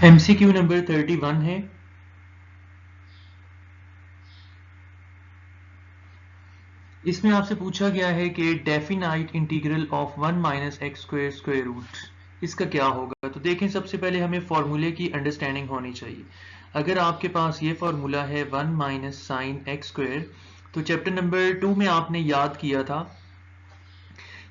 MCQ number 31 है। इसमें आपसे पूछा गया है कि definite integral of 1 minus x square square root इसका क्या होगा। तो देखें, सबसे पहले हमें फॉर्मूले की अंडरस्टैंडिंग होनी चाहिए। अगर आपके पास ये फॉर्मूला है 1 माइनस साइन एक्स स्क्वायर, तो चैप्टर नंबर 2 में आपने याद किया था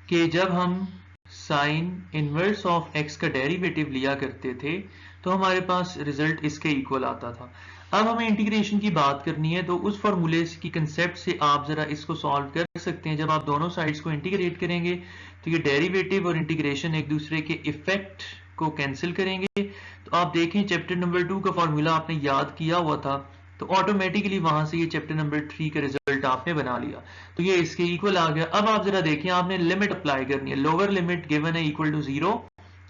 कि जब हम साइन इनवर्स ऑफ एक्स का डेरिवेटिव लिया करते थे तो हमारे पास रिजल्ट इसके इक्वल आता था। अब हमें इंटीग्रेशन की बात करनी है, तो उस फॉर्मूले की कंसेप्ट से आप जरा इसको सॉल्व कर सकते हैं। जब आप दोनों साइड्स को इंटीग्रेट करेंगे तो ये डेरिवेटिव और इंटीग्रेशन एक दूसरे के इफेक्ट को कैंसिल करेंगे। तो आप देखें, चैप्टर नंबर 2 का फॉर्मूला आपने याद किया हुआ था, तो ऑटोमेटिकली वहां से ये चैप्टर नंबर 3 का रिजल्ट आपने बना लिया, तो ये इसके इक्वल आ गया। अब आप जरा देखिए, आपने लिमिट अप्लाई करनी है। लोअर लिमिट गिवन है equal to 0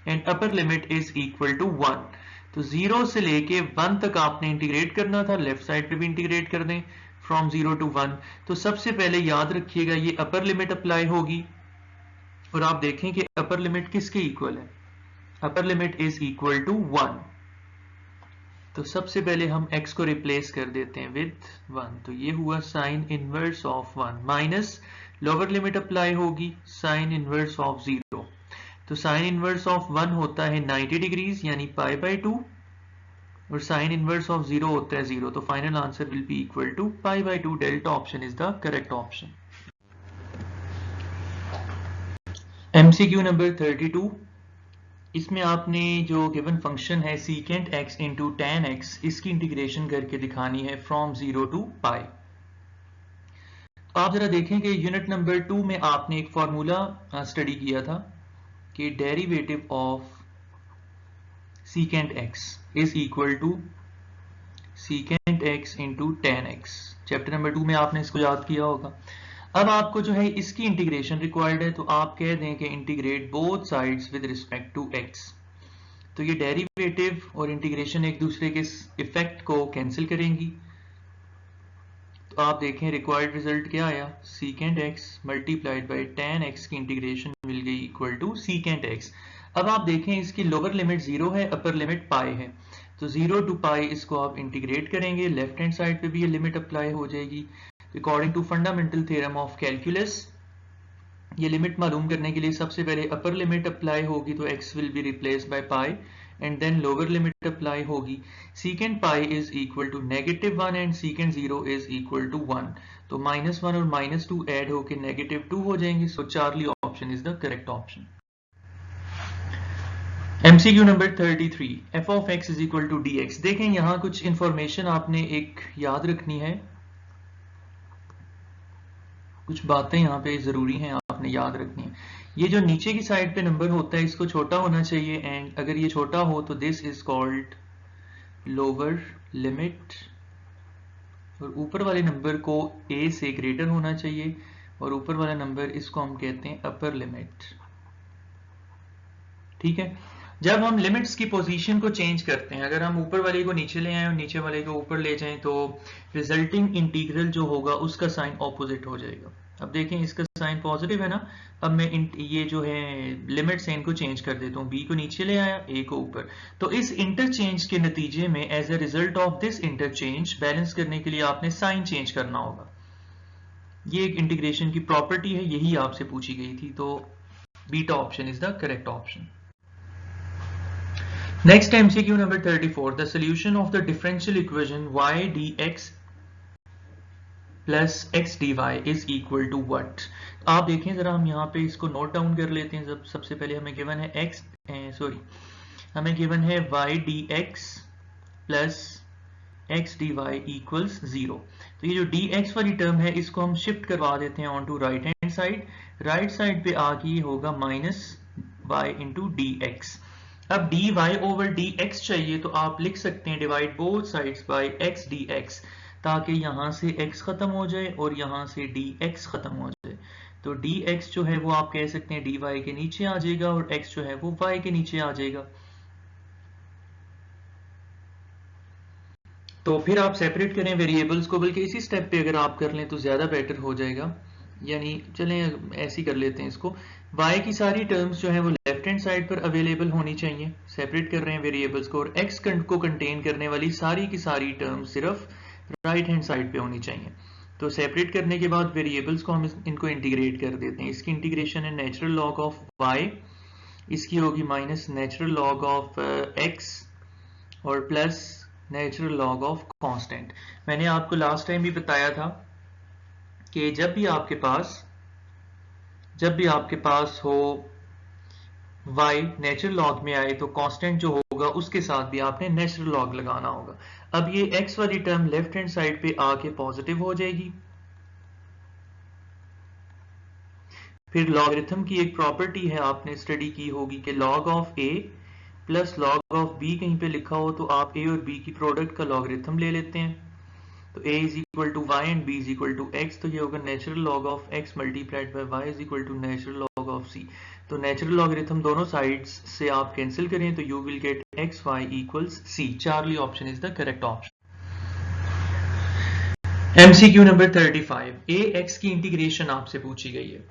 and upper limit is equal to 1। तो 0 से लेके 1 तक आपने इंटीग्रेट करना था, लेफ्ट साइड पे भी इंटीग्रेट कर दें फ्रॉम 0 टू 1। तो सबसे पहले याद रखिएगा ये अपर लिमिट अप्लाई होगी, और आप देखें कि अपर लिमिट किसके इक्वल है। Upper limit is equal to 1। तो सबसे पहले हम x को रिप्लेस कर देते हैं विद 1, तो ये हुआ sine inverse of 1 minus lower limit apply होगी साइन इनवर्स ऑफ 0। तो साइन इनवर्स ऑफ 1 होता है 90 डिग्रीज यानी पाई बाय 2, और साइन इनवर्स ऑफ 0 होता है 0। तो final answer will be equal to pi by 2। Delta option is the correct option. MCQ number 32। इसमें आपने जो गिवन फंक्शन है secant x into tan x, इसकी इंटीग्रेशन करके दिखानी है फ्रॉम 0 टू पाई। आप जरा देखें कि यूनिट नंबर 2 में आपने एक फॉर्मूला स्टडी किया था कि derivative of secant x is equal to secant x into tan x. Chapter number 2 में आपने इसको याद किया होगा। अब आपको जो है इसकी इंटीग्रेशन रिक्वायर्ड है, तो आप कह दें कि integrate both sides with respect to x। तो ये डेरिवेटिव और इंटीग्रेशन एक दूसरे के इफेक्ट को कैंसिल करेंगी। तो आप देखें रिक्वायर्ड रिजल्ट क्या आया, secant x multiplied by ten x की इंटीग्रेशन मिल गई इक्वल टू सीकेंट x। अब आप देखें इसकी लोअर लिमिट 0 है, अपर लिमिट पाई है, तो 0 टू पाई इसको आप इंटीग्रेट करेंगे, लेफ्ट हैंड साइड पे भी ये लिमिट अप्लाई हो जाएगी। According to fundamental theorem of calculus, ये लिमिट मालूम करने के लिए सबसे पहले अपर लिमिट अप्लाई होगी, तो x will be replace by pi, and then lower limit apply होगी। Secant pi is equal to -1 and secant 0 is equal to 1। तो -1 और -2 ऐड होकर -2 हो जाएंगे। So Charlie option is the correct option. MCQ number 33, f of x is equal to dx। देखें यहाँ कुछ information आपने एक याद रखनी है, कुछ बातें यहाँ पे जरूरी हैं आपने याद रखनी है। ये जो नीचे की साइड पे नंबर होता है इसको छोटा होना चाहिए, एंड अगर ये छोटा हो तो this is called lower limit, और ऊपर वाले नंबर को a से ग्रेटर होना चाहिए, और ऊपर वाला नंबर इसको हम कहते हैं अपर लिमिट। ठीक है, जब हम लिमिट्स की पोजीशन को चेंज करते हैं, अगर हम ऊपर वाले को नीचे ले आए और नीचे वाले को ऊपर ले जाएं, तो रिजल्टिंग इंटीग्रल जो होगा उसका साइन ऑपोजिट हो जाएगा। अब देखें इसका साइन पॉजिटिव है ना। अब मैं ये जो है लिमिट्स है इनको चेंज कर देता हूँ, b को नीचे ले आया, a को ऊपर। तो इस इंटरचेंज के नतीजे में as a result of this interchange balance करने के लिए आपने साइन चेंज करना होगा। ये एक इंटीग्रेशन की प्रॉपर्टी है, यही आपसे पूछी गई थी। तो beta option is the correct option. Next MCQ number 34, the solution of the differential equation y dx plus x dy is equal to what? आप देखें जरा, हम यहाँ पे इसको नोट डाउन कर लेते हैं। सबसे पहले हमें गिवन है हमें गिवन है y dx plus x dy equals 0। तो ये जो dx वाली टर्म है इसको हम शिफ्ट करवा देते हैं on to right hand side. Right side पे आके होगा माइनस y इंटू dx। अब dy ओवर dx चाहिए, तो आप लिख सकते हैं divide both sides by x dx, ताकि यहां से x खत्म हो जाए और यहां से dx खत्म हो जाए। तो dx जो है वो आप कह सकते हैं dy के नीचे आ जाएगा, और x जो है वो y के नीचे आ जाएगा। तो फिर आप सेपरेट करें वेरिएबल्स को, बल्कि इसी स्टेप पे अगर आप कर लें तो ज्यादा बेटर हो जाएगा। यानी चलें ऐसे ही कर लेते हैं इसको, y की सारी टर्म्स जो है वो लेफ्ट हैंड साइड पर अवेलेबल होनी चाहिए, सेपरेट कर रहे हैं वेरिएबल्स को, और x को कंटेन करने वाली सारी की सारी टर्म्स सिर्फ राइट हैंड साइड पे होनी चाहिए। तो सेपरेट करने के बाद वेरिएबल्स को हम इनको इंटीग्रेट कर देते हैं। इसकी इंटीग्रेशन है नेचुरल लॉग ऑफ y, इसकी होगी minus natural log of x और plus natural log of constant. मैंने आपको लास्ट टाइम भी बताया था कि जब भी आपके पास हो y नेचुरल लॉग में आए तो कांस्टेंट जो होगा उसके साथ भी आपने नेचुरल लॉग लगाना होगा। अब ये x वाली टर्म लेफ्ट हैंड साइड पे आके पॉजिटिव हो जाएगी। फिर लॉगरिथम की एक प्रॉपर्टी है, आपने स्टडी की होगी कि log of a plus log of b कहीं पे लिखा हो तो आप a और b की प्रोडक्ट का लॉगरिथम ले लेते हैं। तो a is equal to y and b is equal to x, तो ये होगा natural log of x multiplied by y is equal to natural log of c। तो नेचुरल लॉगरिथम दोनों साइड्स से आप कैंसिल करें तो you will get x y equals c। Charlie option is the correct option. MCQ number 35, ax की integration आपसे पूछी गई है।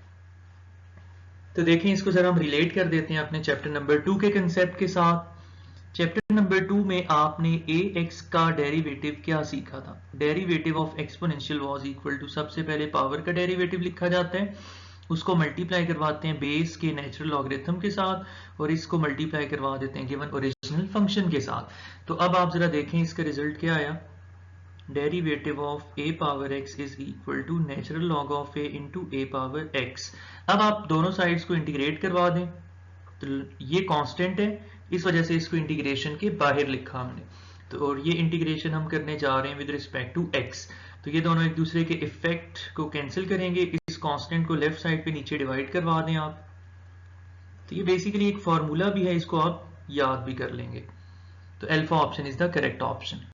तो देखें इसको जरा हम रिलेट कर देते हैं अपने चैप्टर नंबर 2 के कंसेप्ट के साथ। चैप्टर नंबर 2 में आपने ax का डेरिवेटिव क्या सीखा था? Derivative of exponential was equal to, सबसे पहले पावर का डेरिवेटिव लिखा जाता है, उसको मल्टीप्लाई करवाते हैं बेस के नेचुरल लॉगरिथम के साथ और इसको मल्टीप्लाई करवा देते हैं गिवन ओरिजिनल फंक्शन के साथ। तो अब आप जरा देखें इसका रिजल्ट क्या आया। Derivative of a power x is equal to natural log of a into a power x। अब आप दोनों साइड्स को इंटीग्रेट करवा दें तो ये कांस्टेंट है, इस वजह से इसको इंटीग्रेशन के बाहर लिखा हमने। तो और ये इंटीग्रेशन हम करने जा रहे हैं विद रिस्पेक्ट टू x। तो ये दोनों एक दूसरे के इफेक्ट को कैंसिल करेंगे। इस कांस्टेंट को लेफ्ट साइड पे नीचे डिवाइड करवा दें आप। तो ये बेसिकली एक फॉर्मूला भी है, इसको आप याद भी कर लेंगे। तो alpha option is the correct option.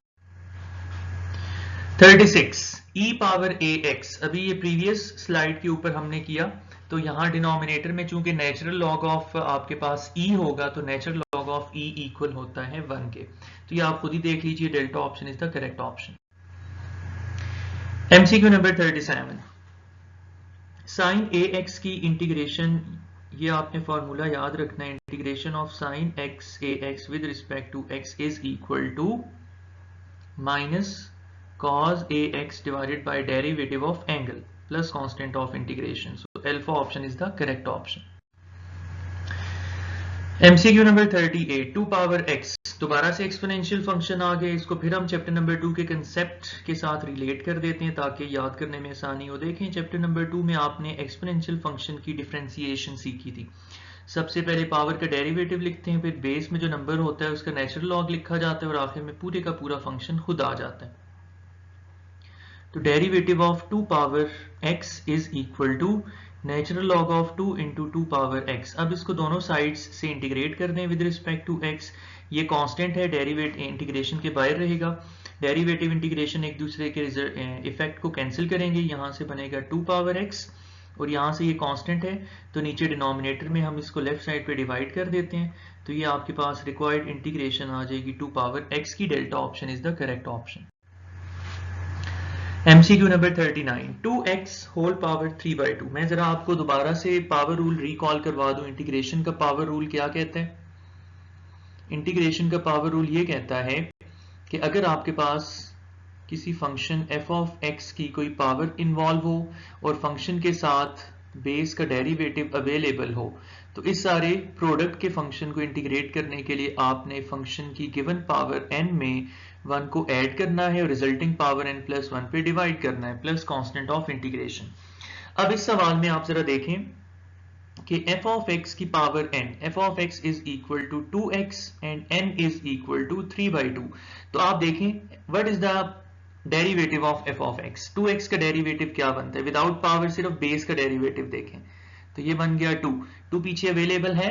36 e power ax, अभी ये प्रीवियस स्लाइड के ऊपर हमने किया। तो यहाँ डिनोमिनेटर में चूंकि नेचुरल लॉग ऑफ आपके पास e होगा तो natural log of e equal होता है 1 के। तो ये आप खुद ही देख लीजिए, delta option is the correct option. MCQ number 37, sine ax की इंटीग्रेशन, ये आपने फॉर्मूला याद रखना है। Integration of sine x ax with respect to x is equal to minus cos ax divided by derivative of angle plus constant of integration. So alpha option is the correct option. MCQ number 38, 2 power x, दोबारा से exponential function आ गए। इसको फिर हम chapter number 2 के concept के साथ relate कर देते हैं ताकि याद करने में आसानी हो। देखें चैप्टर नंबर 2 में आपने एक्सपोनेंशियल फंक्शन की डिफरेंशिएशन सीखी थी। सबसे पहले पावर का डेरिवेटिव लिखते हैं, फिर बेस में जो नंबर होता है उसका नेचुरल लॉग लिखा जाता है और आखिर में पूरे का पूरा फंक्शन खुद आ जाता है। तो derivative of 2 power x is equal to natural log of 2 into 2 power x। अब इसको दोनों साइड्स से इंटीग्रेट कर दें विद रिस्पेक्ट टू x। ये कांस्टेंट है, डेरिवेटिव इंटीग्रेशन के बाहर रहेगा। डेरिवेटिव इंटीग्रेशन एक दूसरे के इफेक्ट को कैंसिल करेंगे, यहाँ से बनेगा 2 पावर x और यहाँ से ये कांस्टेंट है तो नीचे डिनोमिनेटर में हम इसको लेफ्ट साइड पे डिवाइड कर देते हैं। तो ये आपके पास रिक्वायर्ड इंटीग्रेशन आ जाएगी 2 पावर x की। Delta option is the correct option. MCQ number 39, 2x whole power 3/2। मैं जरा आपको दोबारा से पावर रूल रिकॉल करवा दूं। इंटीग्रेशन का पावर रूल क्या कहता है? इंटीग्रेशन का पावर रूल ये कहता है कि अगर आपके पास किसी फंक्शन f ऑफ x की कोई पावर इन्वॉल्व हो और फंक्शन के साथ बेस का डेरिवेटिव अवेलेबल हो तो इस सारे प्रोडक्ट के फंक्शन को इंटीग्रेट करने के लिए आपने फंक्शन की गिवन पावर n में 1 को ऐड करना है और रिजल्टिंग पावर n प्लस 1 पे डिवाइड करना है प्लस कांस्टेंट ऑफ इंटीग्रेशन। अब इस सवाल में आप जरा देखें कि f ऑफ x की power n, f of x is equal to 2x and n is equal to 3/2। तो आप देखें what is the derivative of f of x। 2x का डेरिवेटिव क्या बनता है? विदाउट पावर सिर्फ बेस का डेरिवेटिव देखें तो ये बन गया 2 पीछे अवेलेबल है,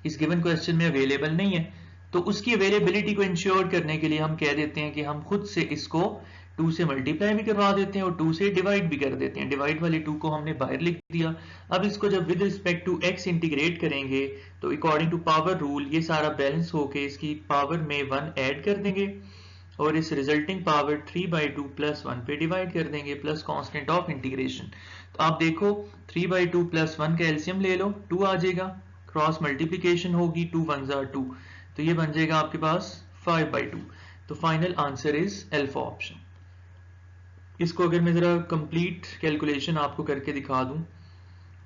इस गिवन क्वेश्चन में अवेलेबल नहीं है। तो उसकी अवेलेबिलिटी को इंश्योर करने के लिए हम कह देते हैं कि हम खुद से इसको 2 से मल्टीप्लाई भी करवा देते हैं और 2 से डिवाइड भी कर देते हैं। डिवाइड वाली 2 को हमने बाहर लिख दिया। अब इसको जब with respect to x integrate करेंगे तो अकॉर्डिंग टू पावर रूल ये सारा बैलेंस होके इसकी पावर में 1 ऐड कर देंगे और इस रिजल्टिंग पावर 3/2 प्लस 1 पे डिवाइड कर देंगे प्लस कांस्टेंट ऑफ इंटीग्रेशन। तो आप देखो 3/2 प्लस 1 का एलसीएम ले लो 2 आ जाएगा, क्रॉस मल्टीप्लीकेशन होगी 2 1 2, तो ये बन जाएगा आपके पास 5/2। तो final answer is alpha option. इसको अगर मैं जरा कंप्लीट कैलकुलेशन आपको करके दिखा दूं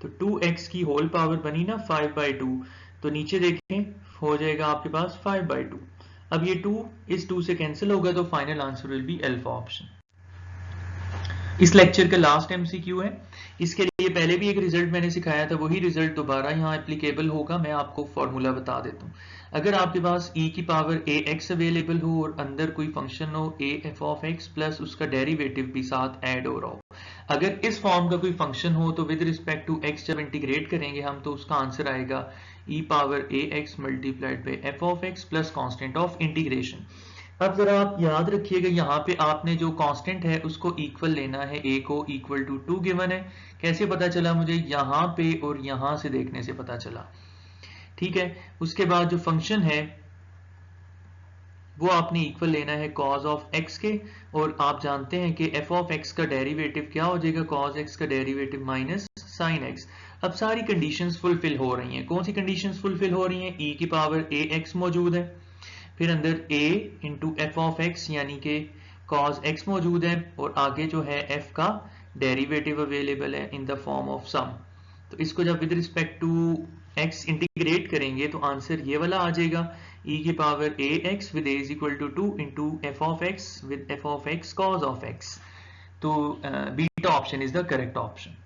तो 2x की होल पावर बनी ना 5/2, तो नीचे देखें हो जाएगा आपके पास 5/2। अब ये 2 इस 2 से कैंसिल होगा तो final answer will be alpha option. इस लेक्चर का लास्ट एमसीक्यू है। इसके लिए पहले भी एक रिजल्ट मैंने सिखाया था, वही रिजल्ट दोबारा यहाँ एप्लीकेबल होगा। मैं आपको फॉर्मूला बता देता हूँ। अगर आपके पास e की पावर ax अवेलेबल हो और अंदर कोई फंक्शन हो a f of x plus उसका डेरिवेटिव भी साथ ऐड हो रहा हो, अगर इस फॉर्म का कोई फंक्शन हो तो विद रिस्पेक्ट टू x जब इंटीग्रेट करेंगे हम तो उसका आंसर आएगा e power ax multiplied by f of x plus constant of integration. अब जरा आप याद रखिएगा यहाँ पे आपने जो कांस्टेंट है उसको इक्वल लेना है, a को इक्वल टू 2 गिवन है। कैसे पता चला मुझे? यहाँ पे और यहाँ से देखने से पता चला। ठीक है, उसके बाद जो फंक्शन है वो आपने इक्वल लेना है cos ऑफ x के, और आप जानते हैं कि f ऑफ x का डेरिवेटिव क्या हो जाएगा? cos x का डेरिवेटिव माइनस sin x। अब सारी कंडीशंस फुलफिल हो रही हैं। कौन सी कंडीशंस फुलफिल हो रही हैं? e की पावर ax मौजूद है, फिर अंदर a into f of x यानी कि cos x मौजूद है, और आगे जो है f का डेरिवेटिव अवेलेबल है in the form of sum. तो इसको जब with respect to x integrate करेंगे तो आंसर ये वाला आ जाएगा, e की power ax with a is equal to 2 into f of x with f of x cos of x। तो beta option is the correct option.